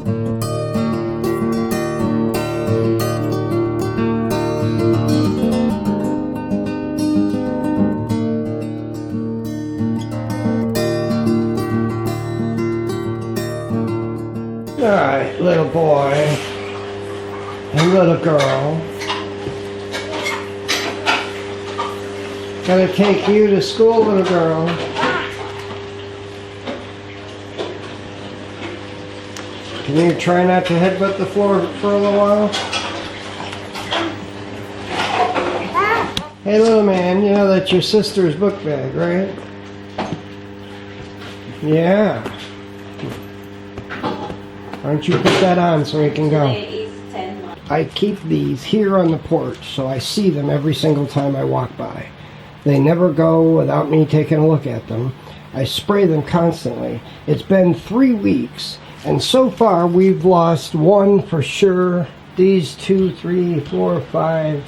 Alright, little boy and little girl. Gotta take you to school, little girl. Can you try not to headbutt the floor for a little while? Hey, little man, you know that's your sister's book bag, right? Yeah. Why don't you put that on so we can go? I keep these here on the porch so I see them every single time I walk by. They never go without me taking a look at them. I spray them constantly. It's been 3 weeks, and so far we've lost one for sure. These 2, 3, 4, 5.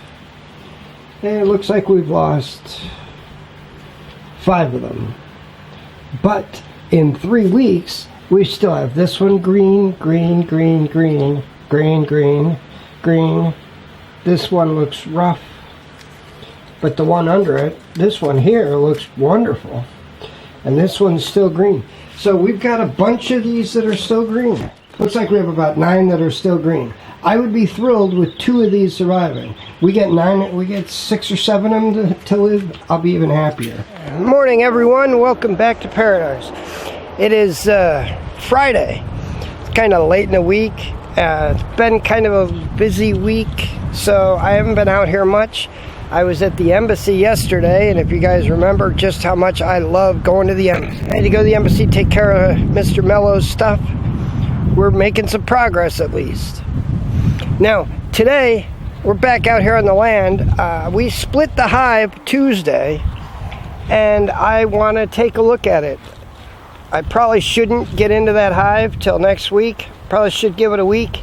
And it looks like we've lost 5 of them. But in 3 weeks, we still have this one green, green, green, green, green, green, green. This one looks rough. But the one under it, this one here, looks wonderful. And this one's still green. So we've got a bunch of these that are still green. Looks like we have about 9 that are still green. I would be thrilled with 2 of these surviving. We get 6 or 7 of them to live, I'll be even happier. Good morning, everyone. Welcome back to Paradise. It is Friday. It's kind of late in the week. It's been kind of a busy week, so I haven't been out here much. I was at the embassy yesterday, and if you guys remember just how much I love going to the embassy. I had to go to the embassy, take care of Mr. Mello's stuff. We're making some progress at least. Now, today, we're back out here on the land. We split the hive Tuesday, and I want to take a look at it. I probably shouldn't get into that hive till next week. Probably should give it a week,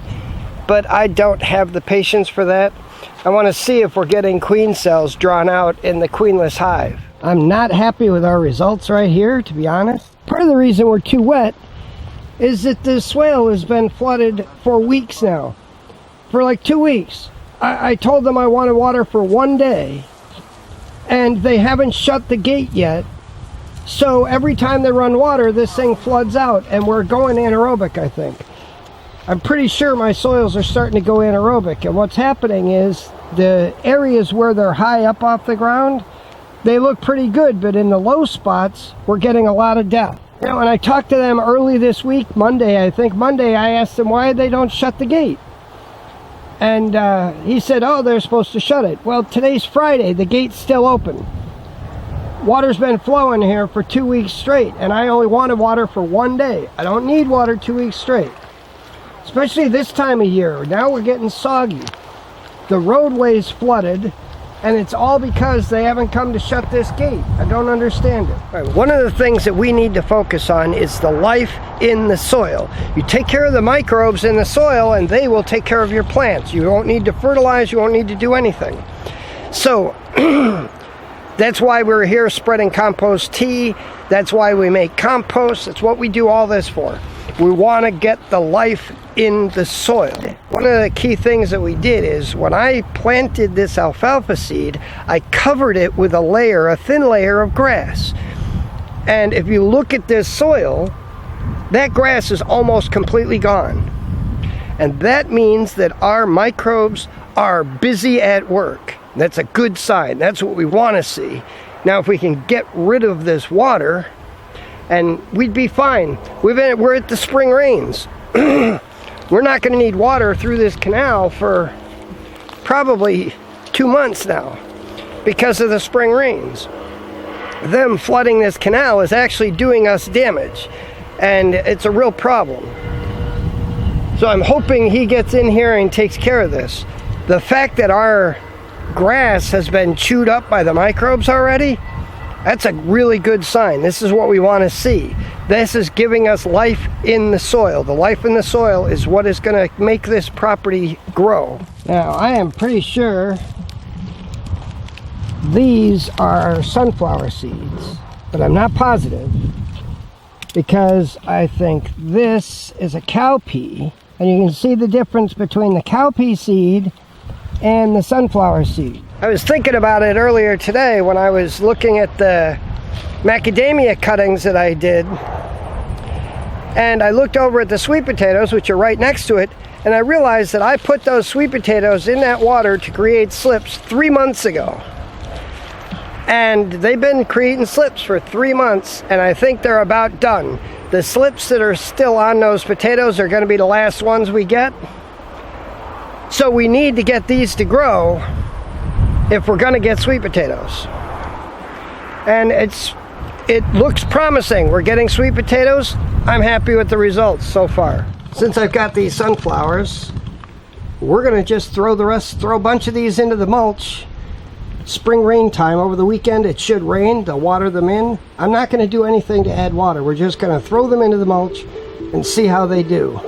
but I don't have the patience for that. I want to see if we're getting queen cells drawn out in the queenless hive. I'm not happy with our results right here, to be honest. Part of the reason we're too wet is that the swale has been flooded for weeks now. For like 2 weeks. I told them I wanted water for 1 day, and they haven't shut the gate yet. So every time they run water, this thing floods out, and we're going anaerobic, I think. I'm pretty sure my soils are starting to go anaerobic, and what's happening is the areas where they're high up off the ground, they look pretty good, but in the low spots, we're getting a lot of death. You know, and I talked to them early this week, Monday, I think. Monday, I asked them why they don't shut the gate. And he said, oh, they're supposed to shut it. Well, today's Friday, the gate's still open. Water's been flowing here for 2 weeks straight, and I only wanted water for 1 day. I don't need water 2 weeks straight. Especially this time of year. Now we're getting soggy. The roadway's flooded, and it's all because they haven't come to shut this gate. I don't understand it. All right, one of the things that we need to focus on is the life in the soil. You take care of the microbes in the soil, and they will take care of your plants. You won't need to fertilize, you won't need to do anything. So, that's why we're here spreading compost tea. That's why we make compost. That's what we do all this for. We want to get the life in the soil. One of the key things that we did is when I planted this alfalfa seed, I covered it with a thin layer of grass. And if you look at this soil, that grass is almost completely gone. And that means that our microbes are busy at work. That's a good sign. That's what we want to see. Now, if we can get rid of this water, and we'd be fine. We're at the spring rains. We're not going to need water through this canal for probably 2 months now because of the spring rains. Them flooding this canal is actually doing us damage, and it's a real problem. So I'm hoping he gets in here and takes care of this. The fact that our grass has been chewed up by the microbes already, that's a really good sign. This is what we want to see. This is giving us life in the soil. The life in the soil is what is going to make this property grow. Now, I am pretty sure these are sunflower seeds, but I'm not positive because I think this is a cowpea And you can see the difference between the cowpea seed and the sunflower seed. I was thinking about it earlier today when I was looking at the macadamia cuttings that I did. And I looked over at the sweet potatoes, which are right next to it, and I realized that I put those sweet potatoes in that water to create slips 3 months ago. And they've been creating slips for 3 months, and I think they're about done. The slips that are still on those potatoes are going to be the last ones we get. So we need to get these to grow if we're going to get sweet potatoes. And it looks promising. We're getting sweet potatoes. I'm happy with the results so far. Since I've got these sunflowers, we're going to just throw a bunch of these into the mulch. Spring rain time, over the weekend it should rain, to water them in. I'm not going to do anything to add water. We're just going to throw them into the mulch and see how they do.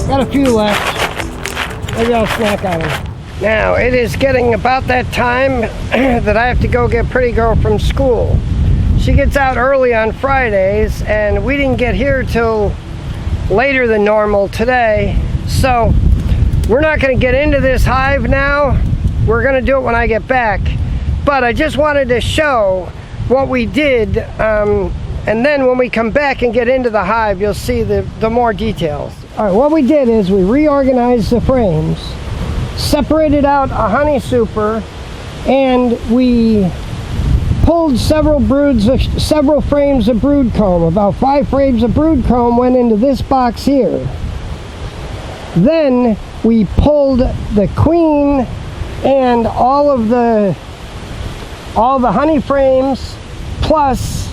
Got a few left. Maybe I'll snack on them. Now, it is getting about that time that I have to go get Pretty Girl from school. She gets out early on Fridays, and we didn't get here till later than normal today. So, we're not going to get into this hive now. We're going to do it when I get back. But I just wanted to show what we did, and then when we come back and get into the hive, you'll see the more details. All right, what we did is we reorganized the frames, separated out a honey super, and we pulled several frames of brood comb. About 5 frames of brood comb went into this box here. Then we pulled the queen and all the honey frames, plus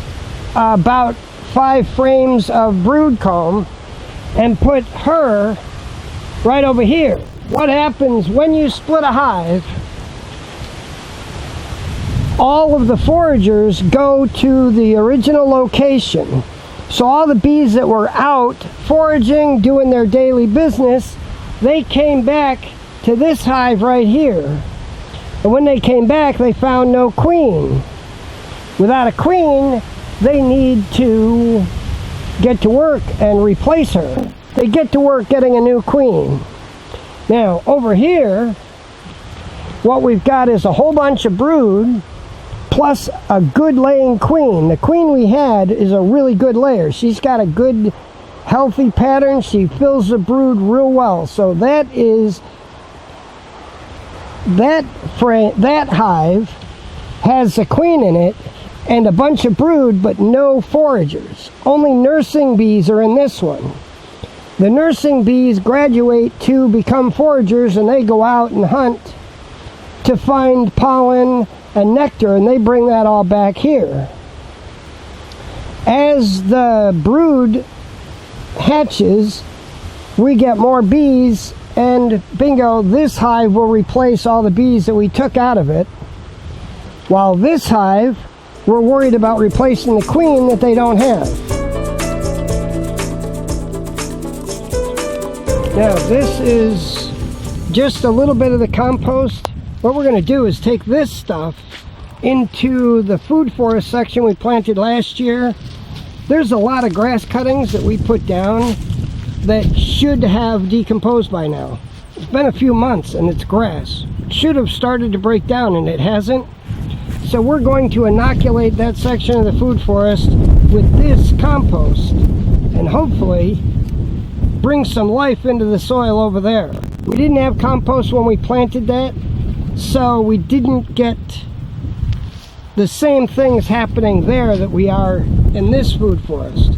about 5 frames of brood comb, and put her right over here. What happens when you split a hive? All of the foragers go to the original location. So all the bees that were out foraging, doing their daily business, they came back to this hive right here. And when they came back, they found no queen. Without a queen, they need to get to work and replace her. They get to work getting a new queen. Now, over here, what we've got is a whole bunch of brood, plus a good laying queen. The queen we had is a really good layer. She's got a good, healthy pattern. She fills the brood real well. So that hive has a queen in it and a bunch of brood, but no foragers. Only nursing bees are in this one. The nursing bees graduate to become foragers, and they go out and hunt to find pollen and nectar, and they bring that all back here. As the brood hatches, we get more bees, and bingo, this hive will replace all the bees that we took out of it. While this hive, we're worried about replacing the queen that they don't have. Now, this is just a little bit of the compost. What we're going to do is take this stuff into the food forest section we planted last year. There's a lot of grass cuttings that we put down that should have decomposed by now. It's been a few months and it's grass. It should have started to break down and it hasn't. So we're going to inoculate that section of the food forest with this compost and hopefully bring some life into the soil over there. We didn't have compost when we planted that, so we didn't get the same things happening there that we are in this food forest.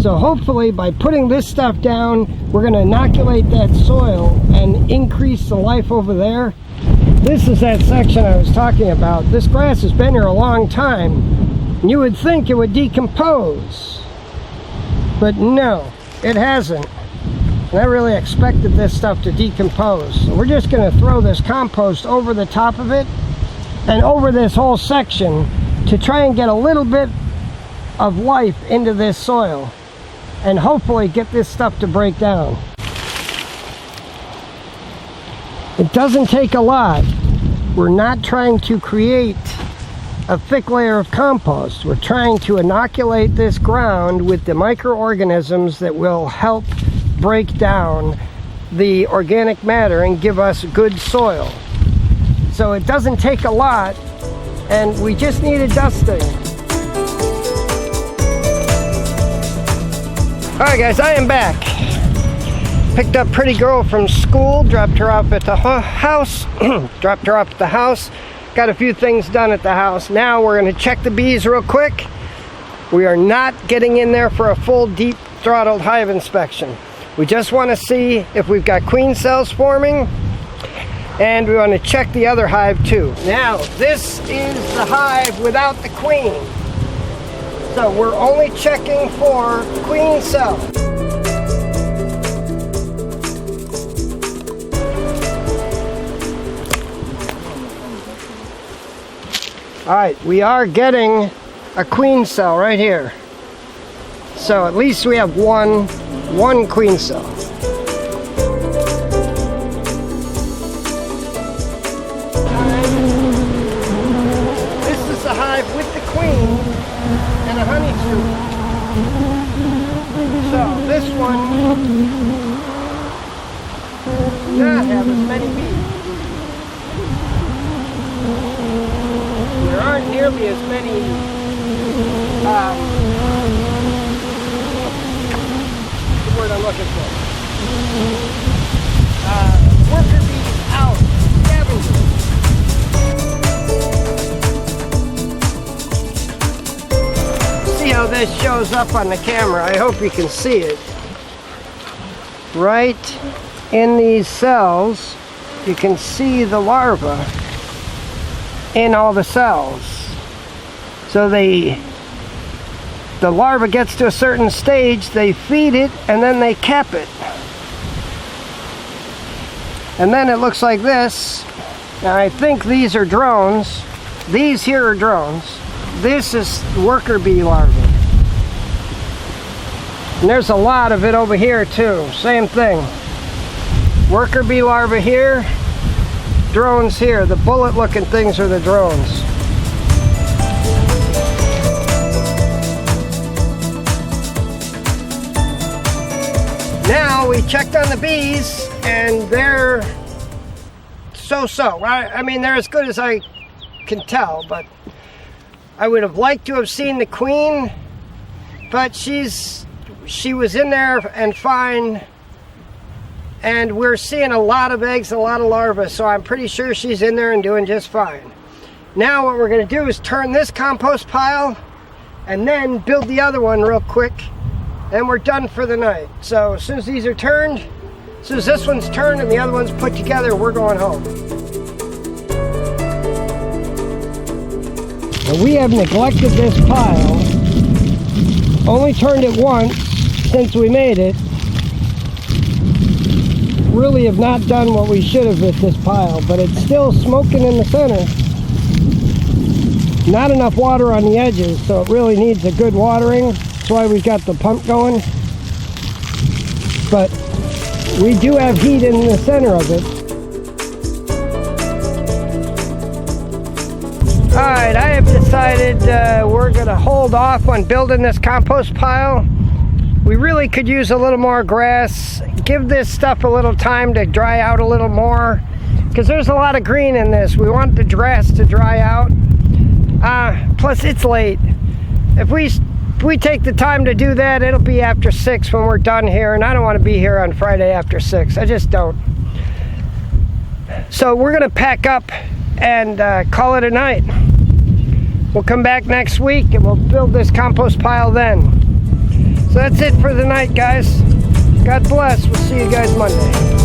So hopefully by putting this stuff down, we're going to inoculate that soil and increase the life over there. This is that section I was talking about. This grass has been here a long time. You would think it would decompose, but no, it hasn't. And I really expected this stuff to decompose. So we're just going to throw this compost over the top of it and over this whole section to try and get a little bit of life into this soil and hopefully get this stuff to break down. It doesn't take a lot, We're not trying to create a thick layer of compost. We're trying to inoculate this ground with the microorganisms that will help break down the organic matter and give us good soil. So it doesn't take a lot, and we just need a dusting. Alright guys, I am back. Picked up pretty girl from school, dropped her off at the house, got a few things done at the house. Now we're going to check the bees real quick. We are not getting in there for a full deep throttled hive inspection. We just want to see if we've got queen cells forming, and we want to check the other hive too. Now this is the hive without the queen, so we're only checking for queen cells. Alright, we are getting a queen cell right here. So at least we have one queen cell. This is the hive with the queen and a honey suit. So this one does not have as many bees. There aren't nearly as many the word I'm looking for. Worker bees out, scavengers. See how this shows up on the camera. I hope you can see it. Right in these cells, you can see the larva in all the cells. So the larva gets to a certain stage, they feed it, and then they cap it. And then it looks like this. Now I think these are drones. These here are drones. This is worker bee larvae. And there's a lot of it over here too. Same thing. Worker bee larvae here. Drones here. The bullet looking things are the drones. Now we checked on the bees and they're so-so. I mean, they're as good as I can tell, but I would have liked to have seen the queen, but she was in there and fine. And we're seeing a lot of eggs and a lot of larvae, so I'm pretty sure she's in there and doing just fine. Now what we're going to do is turn this compost pile and then build the other one real quick, and we're done for the night. So as soon as these are turned, as soon as this one's turned and the other one's put together, we're going home. Now we have neglected this pile, only turned it once since we made it. Really have not done what we should have with this pile, but it's still smoking in the center. Not enough water on the edges, so it really needs a good watering. That's why we've got the pump going. But we do have heat in the center of it. Alright, I have decided we're going to hold off on building this compost pile. We really could use a little more grass. Give this stuff a little time to dry out a little more, because there's a lot of green in this. We want the grass to dry out. Plus it's late. If we take the time to do that, it'll be after 6 when we're done here, and I don't want to be here on Friday after 6. I just don't. So we're going to pack up and call it a night. We'll come back next week and we'll build this compost pile then. So that's it for the night, guys. God bless. We'll see you guys Monday.